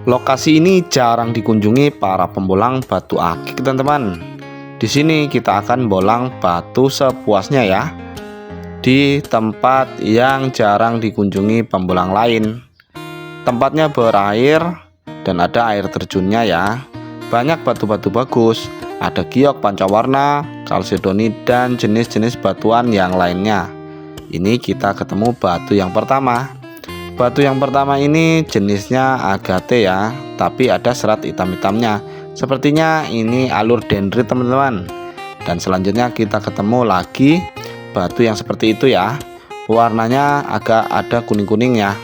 Lokasi ini jarang dikunjungi para pembolang batu akik, teman-teman. Di sini kita akan bolang batu sepuasnya ya, di tempat yang jarang dikunjungi pembolang lain. Tempatnya berair dan ada air terjunnya ya. Banyak batu-batu bagus, ada giok, pancawarna, kalsedoni, dan jenis-jenis batuan yang lainnya. Ini kita ketemu batu yang pertama. Batu yang pertama ini jenisnya agate ya, tapi ada serat hitam-hitamnya. Sepertinya ini alur dendrit, teman-teman. Dan selanjutnya kita ketemu lagi batu yang seperti itu ya. Warnanya agak ada kuning-kuningnya.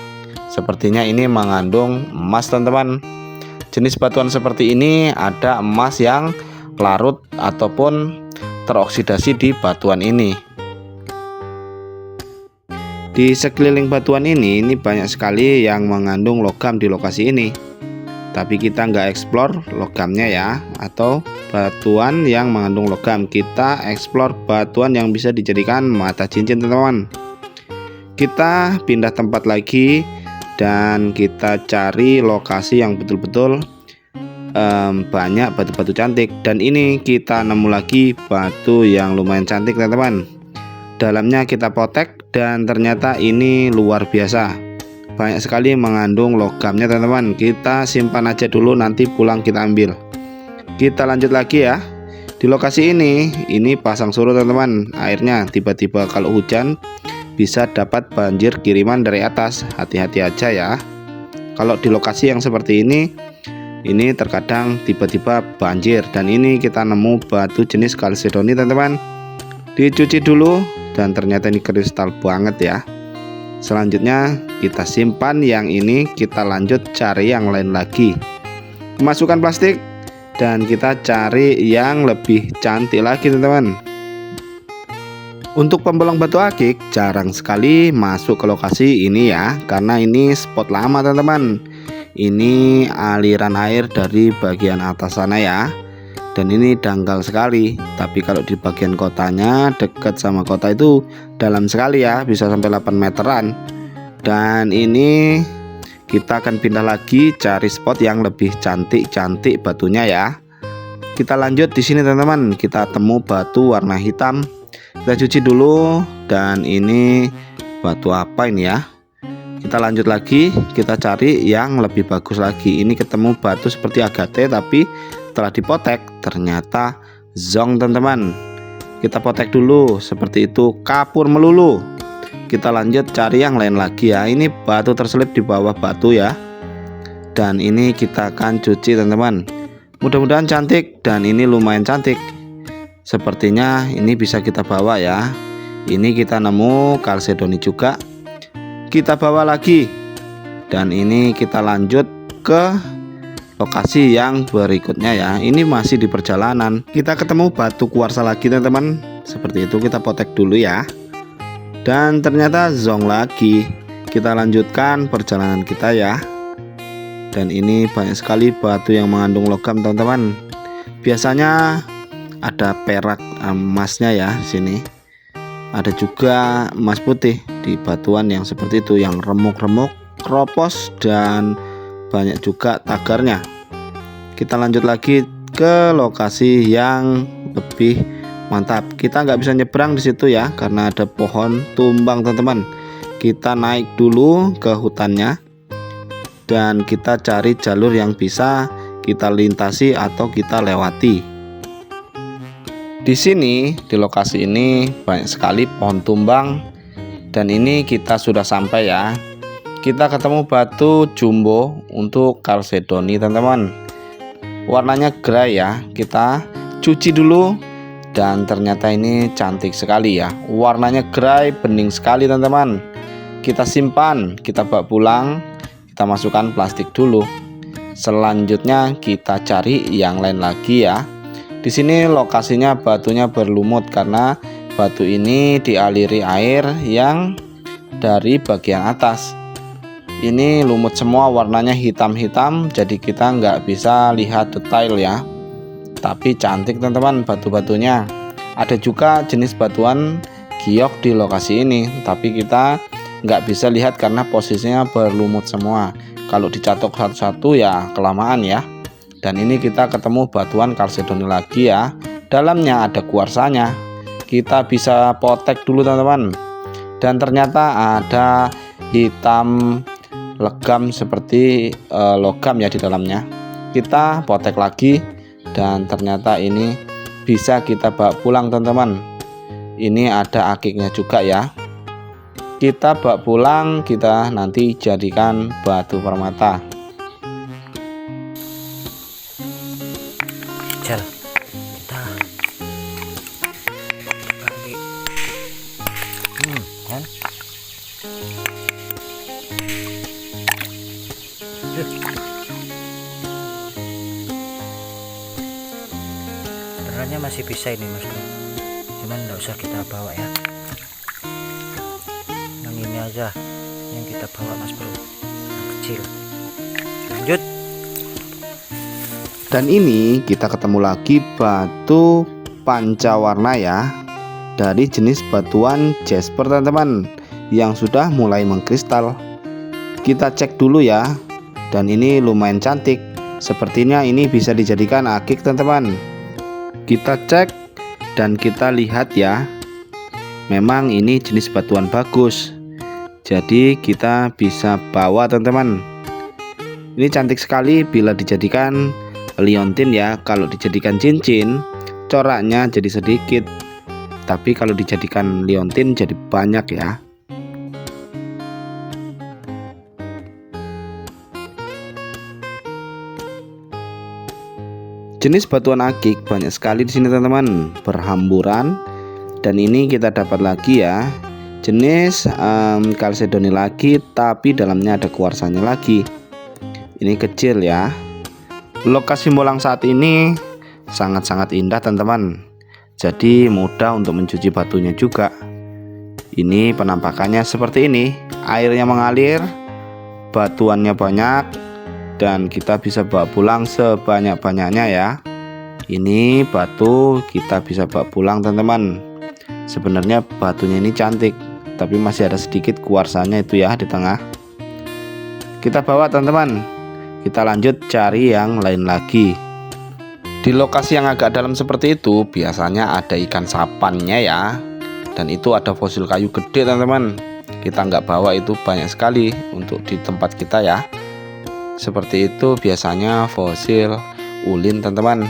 Sepertinya ini mengandung emas, teman-teman. Jenis batuan seperti ini ada emas yang larut ataupun teroksidasi di batuan ini. Di sekeliling batuan ini banyak sekali yang mengandung logam di lokasi ini. Tapi kita nggak eksplor logamnya ya, atau batuan yang mengandung logam. Kita eksplor batuan yang bisa dijadikan mata cincin, teman-teman. Kita pindah tempat lagi dan kita cari lokasi yang betul-betul banyak batu-batu cantik. Dan ini kita nemu lagi batu yang lumayan cantik, teman-teman. Dalamnya kita potek dan ternyata ini luar biasa. Banyak sekali mengandung logamnya, teman-teman. Kita simpan aja dulu, nanti pulang kita ambil. Kita lanjut lagi ya. Di lokasi ini pasang surut, teman-teman. Airnya tiba-tiba kalau hujan bisa dapat banjir kiriman dari atas. Hati-hati aja ya. Kalau di lokasi yang seperti ini terkadang tiba-tiba banjir. Dan ini kita nemu batu jenis kalsedoni, teman-teman. Dicuci dulu dan ternyata ini kristal banget ya. Selanjutnya kita simpan yang ini, kita lanjut cari yang lain lagi. Masukkan plastik dan kita cari yang lebih cantik lagi, teman-teman. Untuk pembolang batu akik jarang sekali masuk ke lokasi ini ya, karena ini spot lama, teman-teman. Ini aliran air dari bagian atas sana ya. Dan ini dangkal sekali. Tapi kalau di bagian kotanya, dekat sama kota itu dalam sekali ya, bisa sampai 8 meteran. Dan ini kita akan pindah lagi cari spot yang lebih cantik-cantik batunya ya. Kita lanjut di sini, teman-teman. Kita temu batu warna hitam. Kita cuci dulu. Dan ini batu apa ini ya? Kita lanjut lagi, kita cari yang lebih bagus lagi. Ini ketemu batu seperti agate, tapi setelah dipotek ternyata zong, teman-teman. Kita potek dulu seperti itu, kapur melulu. Kita lanjut cari yang lain lagi ya. Ini batu terselip di bawah batu ya. Dan ini kita akan cuci, teman-teman. Mudah-mudahan cantik dan ini lumayan cantik. Sepertinya ini bisa kita bawa ya. Ini kita nemu kalsedoni juga. Kita bawa lagi. Dan ini kita lanjut ke lokasi yang berikutnya ya. Ini masih di perjalanan. Kita ketemu batu kuarsa lagi, teman-teman. Seperti itu, kita potek dulu ya. Dan ternyata zong lagi. Kita lanjutkan perjalanan kita ya. Dan ini banyak sekali batu yang mengandung logam, teman-teman. Biasanya ada perak emasnya ya di sini. Ada juga emas putih di batuan yang seperti itu, yang remuk-remuk, kropos, dan banyak juga tagarnya. Kita lanjut lagi ke lokasi yang lebih mantap. Kita nggak bisa nyebrang di situ ya, karena ada pohon tumbang, teman-teman. Kita naik dulu ke hutannya dan kita cari jalur yang bisa kita lintasi atau kita lewati. Di sini, di lokasi ini banyak sekali pohon tumbang. Dan ini kita sudah sampai ya. Kita ketemu batu jumbo untuk kalsedoni, teman-teman. Warnanya grey ya. Kita cuci dulu dan ternyata ini cantik sekali ya. Warnanya grey, bening sekali, teman-teman. Kita simpan, kita bawa pulang, kita masukkan plastik dulu. Selanjutnya kita cari yang lain lagi ya. Di sini lokasinya batunya berlumut karena batu ini dialiri air yang dari bagian atas. Ini lumut semua, warnanya hitam-hitam, jadi kita nggak bisa lihat detail ya. Tapi cantik, teman-teman, batu-batunya. Ada juga jenis batuan giok di lokasi ini, tapi kita nggak bisa lihat karena posisinya berlumut semua. Kalau dicatok satu-satu ya kelamaan ya. Dan ini kita ketemu batuan kalsedoni lagi ya. Dalamnya ada kuarsanya. Kita bisa potek dulu teman-teman. Dan ternyata ada hitam legam seperti logam ya di dalamnya. Kita potek lagi dan ternyata ini bisa kita bawa pulang teman-teman. Ini ada akiknya juga ya. Kita bawa pulang, kita nanti jadikan batu permata. Kita bagi kan sebenarnya masih bisa ini Mas Bro, cuman nggak usah kita bawa ya, yang ini aja yang kita bawa Mas Bro, yang kecil. Lanjut. Dan ini kita ketemu lagi batu pancawarna ya, dari jenis batuan jasper teman-teman, yang sudah mulai mengkristal. Kita cek dulu ya. Dan ini lumayan cantik. Sepertinya ini bisa dijadikan akik teman-teman. Kita cek dan kita lihat ya. Memang ini jenis batuan bagus. Jadi kita bisa bawa teman-teman. Ini cantik sekali bila dijadikan liontin ya. Kalau dijadikan cincin coraknya jadi sedikit, tapi kalau dijadikan liontin jadi banyak ya. Jenis batuan akik banyak sekali di sini teman-teman, berhamburan. Dan ini kita dapat lagi ya, jenis kalsedoni lagi, tapi dalamnya ada kuarsanya lagi. Ini kecil ya. Lokasi Molang saat ini sangat-sangat indah teman-teman. Jadi mudah untuk mencuci batunya juga. Ini penampakannya seperti ini. Airnya mengalir, batuannya banyak, dan kita bisa bawa pulang sebanyak-banyaknya ya. Ini batu kita bisa bawa pulang teman-teman. Sebenarnya batunya ini cantik, tapi masih ada sedikit kuarsanya itu ya di tengah. Kita bawa teman-teman. Kita lanjut cari yang lain lagi. Di lokasi yang agak dalam seperti itu biasanya ada ikan sapannya ya. Dan itu ada fosil kayu gede teman-teman. Kita nggak bawa, itu banyak sekali untuk di tempat kita ya. Seperti itu biasanya fosil ulin teman-teman.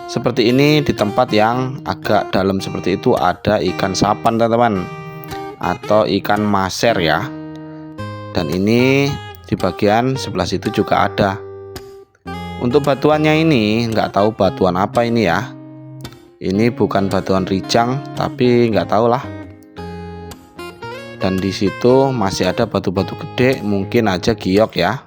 Seperti ini di tempat yang agak dalam seperti itu ada ikan sapan teman-teman, atau ikan maser ya. Dan ini di bagian sebelah situ juga ada. Untuk batuannya ini nggak tahu batuan apa ini ya. Ini bukan batuan rijang, tapi nggak tahu lah. Dan di situ masih ada batu-batu gede, mungkin aja giok ya.